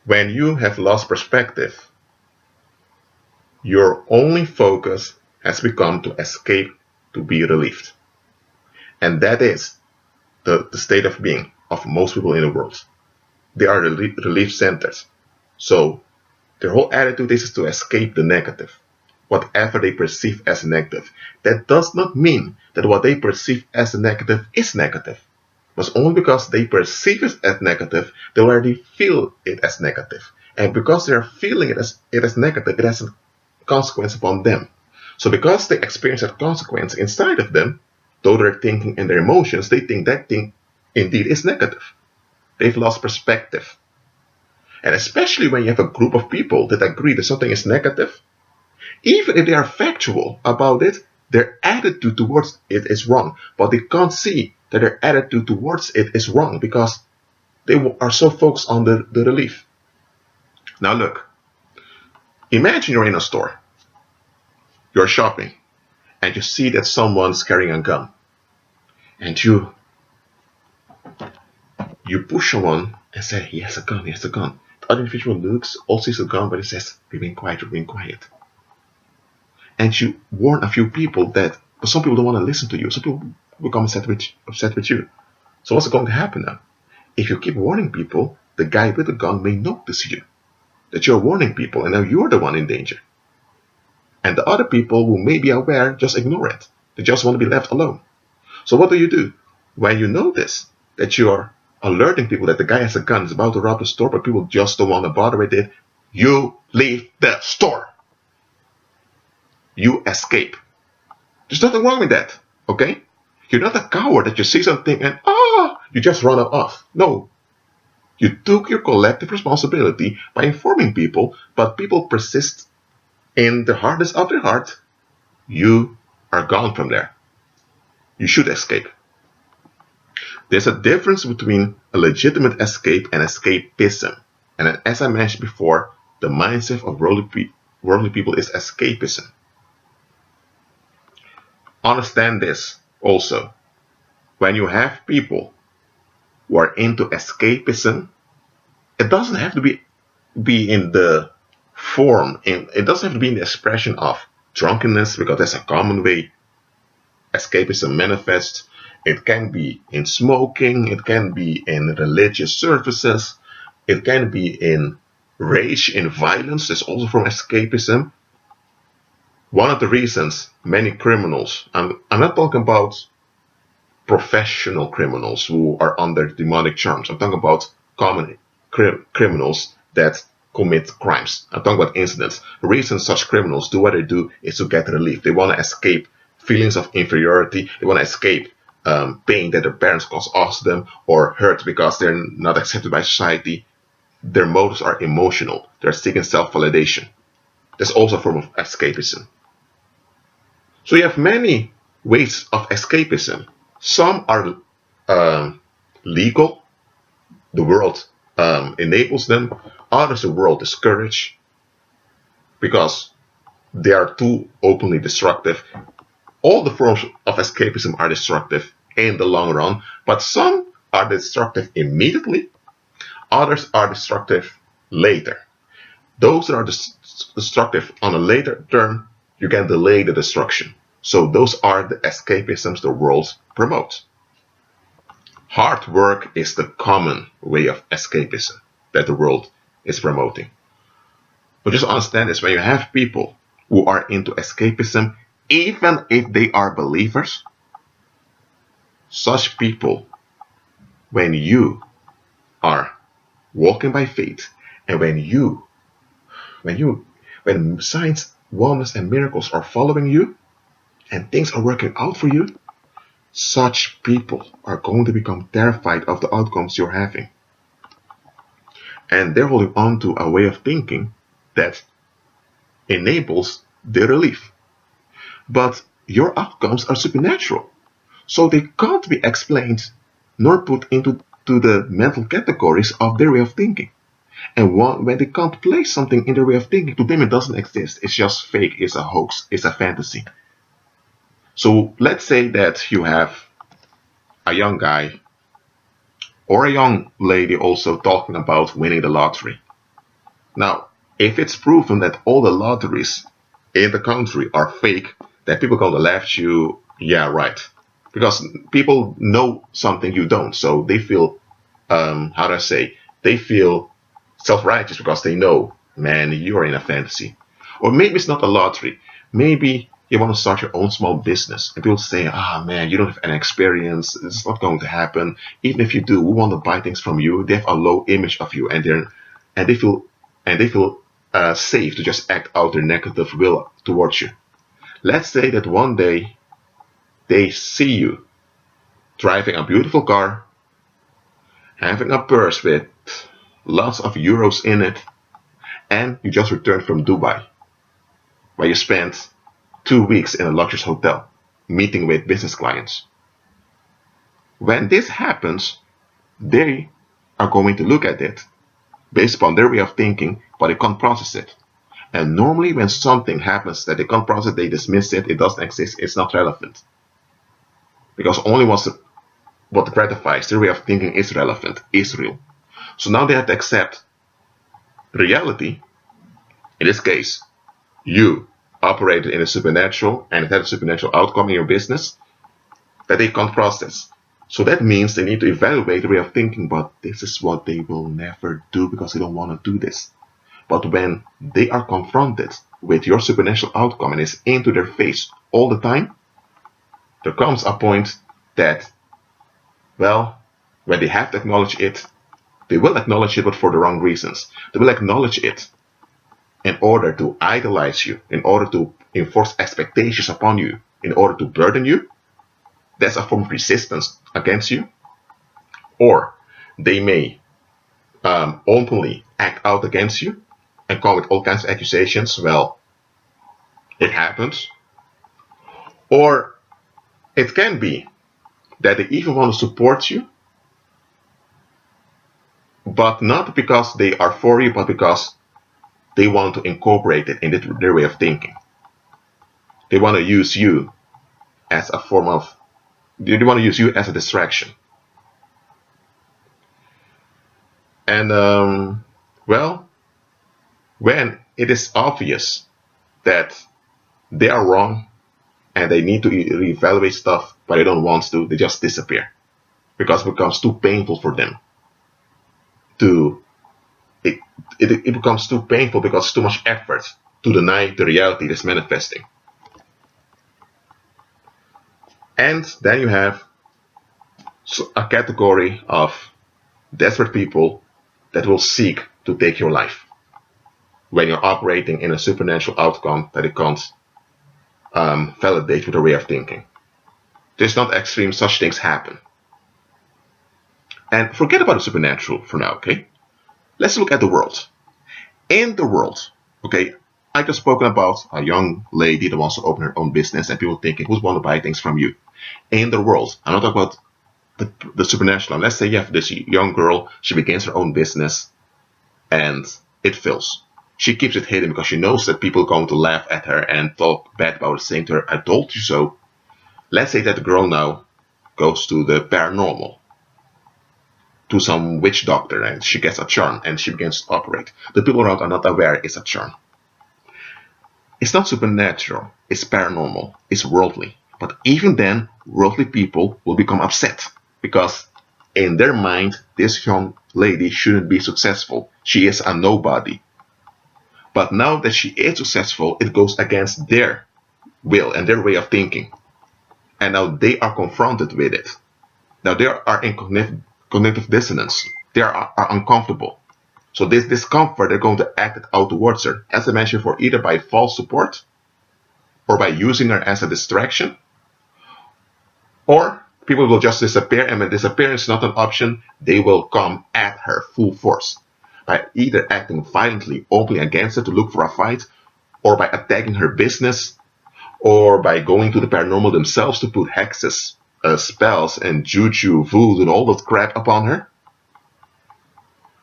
When you have lost perspective, your only focus has become to escape, to be relieved. And that is the state of being of most people in the world. They are relief centers. So their whole attitude is to escape the negative, whatever they perceive as negative. That does not mean that what they perceive as negative is negative. But only because they perceive it as negative, they already feel it as negative. And because they are feeling it as negative, it has a consequence upon them. So because they experience that consequence inside of them, though their thinking and their emotions, they think that thing indeed is negative. They've lost perspective. And especially when you have a group of people that agree that something is negative, even if they are factual about it, their attitude towards it is wrong. But they can't see that their attitude towards it is wrong because they are so focused on the relief. Now look, imagine you're in a store. You're shopping and you see that someone's carrying a gun. And you push someone and say, he has a gun, he has a gun. The other individual looks, also sees a gun, but he says, remain quiet, remain quiet. And you warn a few people that, but some people don't want to listen to you. Some people become upset with you. So what's going to happen now? If you keep warning people, the guy with the gun may notice you, that you're warning people, and now you're the one in danger. And the other people who may be aware just ignore it. They just want to be left alone. So what do? When you notice that you are alerting people that the guy has a gun, is about to rob the store, but people just don't want to bother with it, you leave the store. You escape. There's nothing wrong with that, okay? You're not a coward that you see something and you just run off. No. You took your collective responsibility by informing people, but people persist in the hardness of their heart. You are gone from there. You should escape. There's a difference between a legitimate escape and escapism. And as I mentioned before, the mindset of worldly people is escapism. Understand this also. When you have people who are into escapism, it doesn't have to be in the form, it doesn't have to be in the expression of drunkenness, because that's a common way escapism manifests. It can be in smoking, it can be in religious services, it can be in rage, in violence. That's also from escapism. One of the reasons many criminals, I'm not talking about professional criminals who are under demonic charms. I'm talking about common criminals that commit crimes. I'm talking about incidents. The reason such criminals do what they do is to get relief. They want to escape feelings of inferiority. They want to escape pain that their parents cause them, or hurt because they're not accepted by society. Their motives are emotional. They're seeking self-validation. That's also a form of escapism. So you have many ways of escapism. Some are legal. The world enables them. Others the world discourages because they are too openly destructive. All the forms of escapism are destructive in the long run, but some are destructive immediately. Others are destructive later. Those that are destructive on a later term, you can delay the destruction. So those are the escapisms the world promotes. Hard work is the common way of escapism that the world is promoting. But just understand this, when you have people who are into escapism, even if they are believers, such people, when you are walking by faith, and when signs, wonders, and miracles are following you, and things are working out for you, such people are going to become terrified of the outcomes you're having. And they're holding on to a way of thinking that enables their relief. But your outcomes are supernatural, so they can't be explained nor put into the mental categories of their way of thinking. And when they can't place something in their way of thinking, to them it doesn't exist. It's just fake, it's a hoax, it's a fantasy. So let's say that you have a young guy or a young lady also talking about winning the lottery. Now, if it's proven that all the lotteries in the country are fake, then people are going to laugh at you, yeah, right. Because people know something you don't, so they feel, how do I say, they feel self-righteous because they know, man, you're in a fantasy. Or maybe it's not a lottery. Maybe you want to start your own small business, and people say, ah, man, you don't have any experience, it's not going to happen. Even if you do, we want to buy things from you. They have a low image of you, and they feel safe to just act out their negative will towards you. Let's say that one day they see you driving a beautiful car, having a purse with lots of euros in it, and you just returned from Dubai, where you spent 2 weeks in a luxurious hotel, meeting with business clients. When this happens, they are going to look at it based upon their way of thinking, but they can't process it. And normally when something happens that they can't process, they dismiss it, it doesn't exist, it's not relevant. Because only what gratifies their way of thinking is relevant, is real. So now they have to accept reality. In this case, you operated in a supernatural and it had a supernatural outcome in your business that they can't process. So that means they need to evaluate the way of thinking, but this is what they will never do because they don't want to do this. But when they are confronted with your supernatural outcome and it's into their face all the time, there comes a point that, well, when they have to acknowledge it, they will acknowledge it, but for the wrong reasons. They will acknowledge it in order to idolize you, in order to enforce expectations upon you, in order to burden you. That's a form of resistance against you. Or they may openly act out against you and come with all kinds of accusations. Well, it happens. Or it can be that they even want to support you, but not because they are for you, but because they want to incorporate it in their way of thinking. They want to use you as a form of, they want to use you as a distraction. And, well, when it is obvious that they are wrong and they need to reevaluate stuff, but they don't want to, they just disappear. Because it becomes too painful for them it becomes too painful because it's too much effort to deny the reality that's manifesting. And then you have a category of desperate people that will seek to take your life when you're operating in a supernatural outcome that it can't validate with a way of thinking. There's not extreme, such things happen. And forget about the supernatural for now, okay? Let's look at the world. In the world, okay, I just spoken about a young lady that wants to open her own business and people thinking, who's want to buy things from you? In the world, I'm not talking about the supernatural. Let's say you have this young girl, she begins her own business and it fails. She keeps it hidden because she knows that people are going to laugh at her and talk bad about it, saying to her, I told you so. Let's say that the girl now goes to the paranormal, to some witch doctor, and she gets a charm and she begins to operate. The people around are not aware it's a charm. It's not supernatural, it's paranormal, it's worldly. But even then, worldly people will become upset because in their mind, this young lady shouldn't be successful. She is a nobody. But now that she is successful, it goes against their will and their way of thinking. And now they are confronted with it. Now they are in cognitive dissonance. They are uncomfortable. So this discomfort, they're going to act it out towards her. As I mentioned before, either by false support, or by using her as a distraction, or people will just disappear, and when disappearance is not an option, they will come at her full force. By either acting violently, openly against her to look for a fight, or by attacking her business, or by going to the paranormal themselves to put hexes, spells, and juju, voodoo, and all that crap upon her,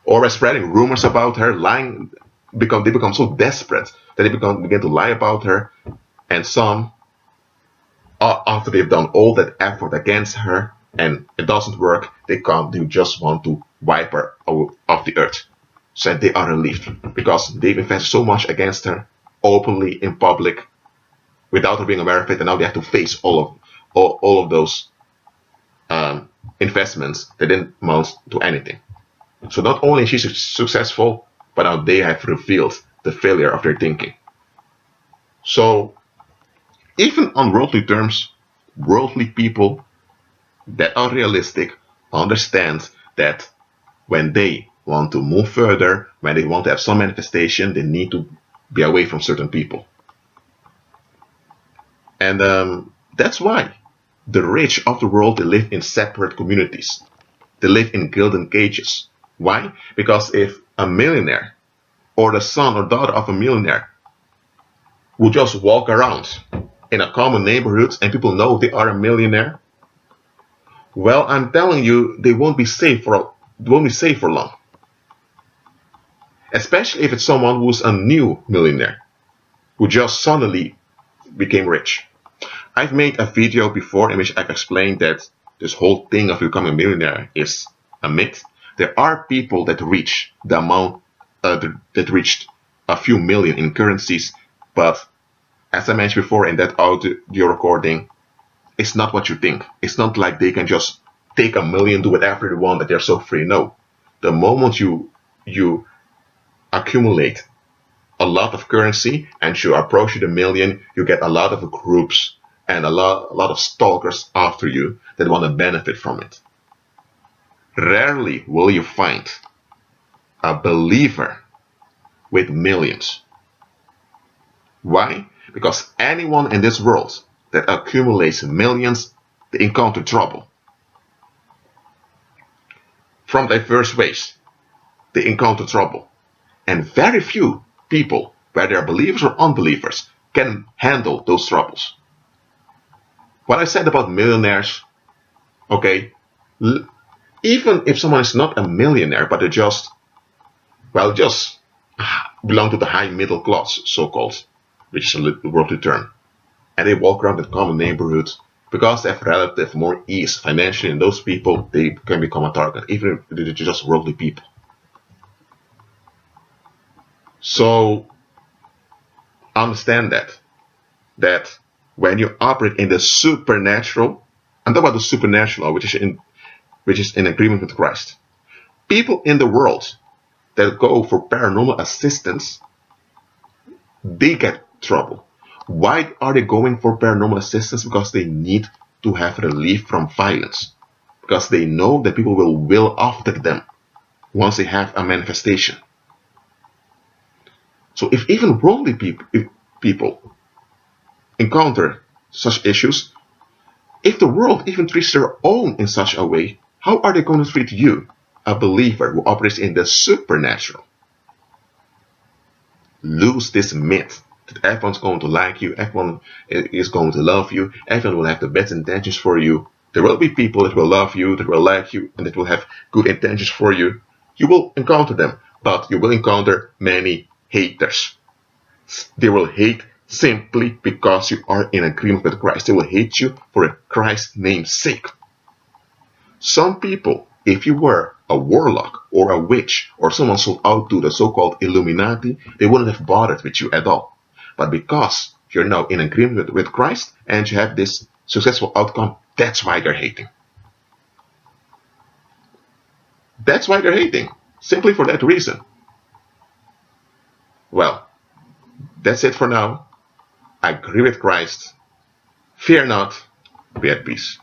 or by spreading rumors about her, lying. They become so desperate that they begin to lie about her, and some, after they've done all that effort against her and it doesn't work, they just want to wipe her off the earth. said they are relieved because they've invested so much against her openly in public without her being aware of it, and now they have to face all of those investments that didn't amount to anything. So not only is she successful, but now they have revealed the failure of their thinking. So even on worldly terms, worldly people that are realistic understand that when they want to move further, when they want to have some manifestation, they need to be away from certain people. And that's why the rich of the world, they live in separate communities. They live in gilded cages. Why? Because if a millionaire or the son or daughter of a millionaire would just walk around in a common neighborhood and people know they are a millionaire, well, I'm telling you, they won't be safe for long. Especially if it's someone who's a new millionaire, who just suddenly became rich. I've made a video before in which I've explained that this whole thing of becoming a millionaire is a myth. There are people that reach the amount that reached a few million in currencies, but as I mentioned before in that audio recording, it's not what you think. It's not like they can just take $1 million, do whatever they want, that they're so free. No. The moment you accumulate a lot of currency and you approach the $1 million, you get a lot of groups and a lot of stalkers after you that want to benefit from it. Rarely will you find a believer with millions. Why? Because anyone in this world that accumulates millions, they encounter trouble. From diverse ways, they encounter trouble. And very few people, whether they're believers or unbelievers, can handle those troubles. What I said about millionaires, okay, even if someone is not a millionaire, but they just belong to the high middle class, so-called, which is a worldly term, and they walk around in common neighborhoods, because they have relative more ease financially in those people, they can become a target, even if they're just worldly people. So understand that when you operate in the supernatural, I'm talking about the supernatural, which is in agreement with Christ. People in the world that go for paranormal assistance, they get trouble. Why are they going for paranormal assistance? Because they need to have relief from violence. Because they know that people will after them once they have a manifestation. So if even worldly people encounter such issues, if the world even treats their own in such a way, how are they going to treat you, a believer who operates in the supernatural? Lose this myth that everyone's going to like you, everyone is going to love you, everyone will have the best intentions for you. There will be people that will love you, that will like you, and that will have good intentions for you. You will encounter them, but you will encounter many haters. They will hate simply because you are in agreement with Christ. They will hate you for Christ's name's sake. Some people, if you were a warlock or a witch or someone sold out to the so-called Illuminati, they wouldn't have bothered with you at all. But because you're now in agreement with Christ and you have this successful outcome, that's why they're hating. That's why they're hating. Simply for that reason. Well, that's it for now. Agree with Christ. Fear not. Be at peace.